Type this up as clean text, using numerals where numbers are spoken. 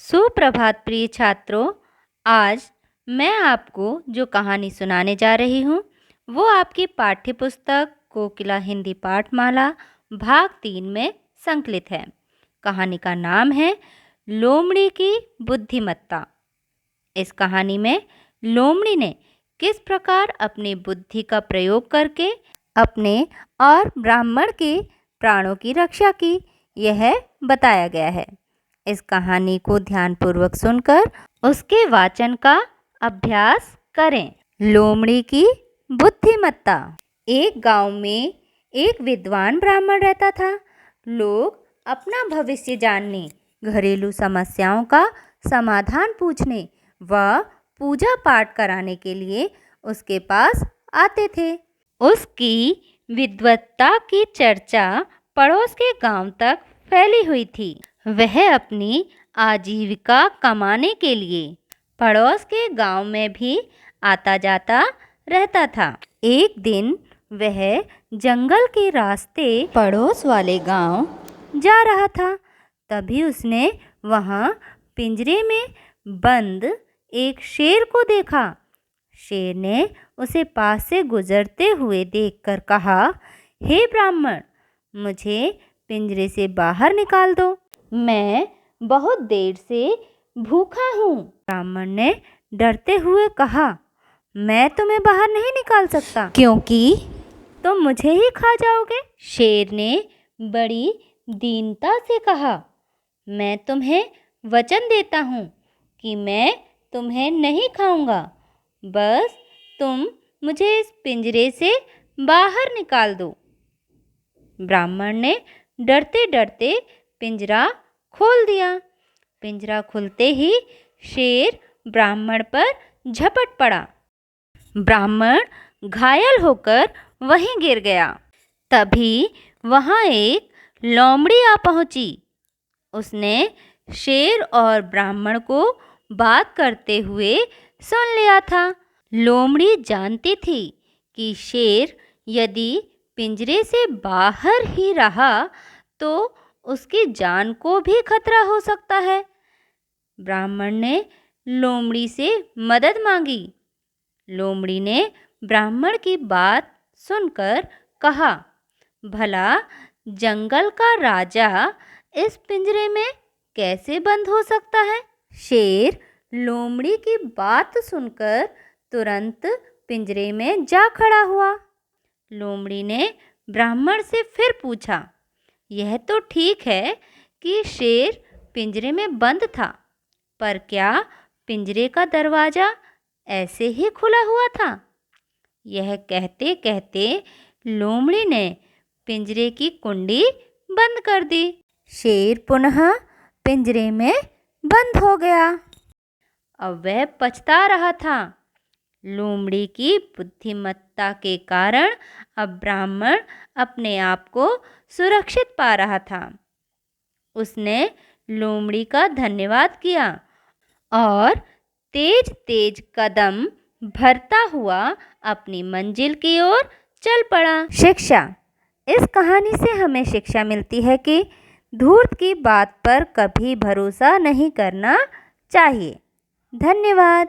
सुप्रभात प्रिय छात्रों। आज मैं आपको जो कहानी सुनाने जा रही हूँ वो आपकी पाठ्य पुस्तक कोकिला हिंदी पाठमाला भाग 3 में संकलित है। कहानी का नाम है लोमड़ी की बुद्धिमत्ता। इस कहानी में लोमड़ी ने किस प्रकार अपनी बुद्धि का प्रयोग करके अपने और ब्राह्मण के प्राणों की रक्षा की, यह बताया गया है। इस कहानी को ध्यानपूर्वक सुनकर उसके वाचन का अभ्यास करें। लोमड़ी की बुद्धिमत्ता। एक गांव में एक विद्वान ब्राह्मण रहता था। लोग अपना भविष्य जानने, घरेलू समस्याओं का समाधान पूछने व पूजा पाठ कराने के लिए उसके पास आते थे। उसकी विद्वत्ता की चर्चा पड़ोस के गांव तक फैली हुई थी। वह अपनी आजीविका कमाने के लिए पड़ोस के गांव में भी आता जाता रहता था। एक दिन वह जंगल के रास्ते पड़ोस वाले गांव जा रहा था। तभी उसने वहां पिंजरे में बंद एक शेर को देखा। शेर ने उसे पास से गुजरते हुए देखकर कहा, हे ब्राह्मण, मुझे पिंजरे से बाहर निकाल दो, मैं बहुत देर से भूखा हूँ। ब्राह्मण ने डरते हुए कहा, मैं तुम्हें बाहर नहीं निकाल सकता, क्योंकि तुम मुझे ही खा जाओगे। शेर ने बड़ी दीनता से कहा, मैं तुम्हें वचन देता हूँ कि मैं तुम्हें नहीं खाऊंगा, बस तुम मुझे इस पिंजरे से बाहर निकाल दो। ब्राह्मण ने डरते डरते पिंजरा खोल दिया। पिंजरा खुलते ही शेर ब्राह्मण पर झपट पड़ा। ब्राह्मण घायल होकर वहीं गिर गया। तभी वहां एक लोमड़ी आ पहुंची। उसने शेर और ब्राह्मण को बात करते हुए सुन लिया था। लोमड़ी जानती थी कि शेर यदि पिंजरे से बाहर ही रहा तो उसकी जान को भी खतरा हो सकता है। ब्राह्मण ने लोमड़ी से मदद मांगी। लोमड़ी ने ब्राह्मण की बात सुनकर कहा, भला जंगल का राजा इस पिंजरे में कैसे बंद हो सकता है? शेर लोमड़ी की बात सुनकर तुरंत पिंजरे में जा खड़ा हुआ। लोमड़ी ने ब्राह्मण से फिर पूछा, यह तो ठीक है कि शेर पिंजरे में बंद था, पर क्या पिंजरे का दरवाज़ा ऐसे ही खुला हुआ था? यह कहते कहते लोमड़ी ने पिंजरे की कुंडी बंद कर दी। शेर पुनः पिंजरे में बंद हो गया। अब वह पछता रहा था। लोमड़ी की बुद्धिमत्ता के कारण अब ब्राह्मण अपने आप को सुरक्षित पा रहा था। उसने लोमड़ी का धन्यवाद किया और तेज तेज कदम भरता हुआ अपनी मंजिल की ओर चल पड़ा। शिक्षा। इस कहानी से हमें शिक्षा मिलती है कि धूर्त की बात पर कभी भरोसा नहीं करना चाहिए। धन्यवाद।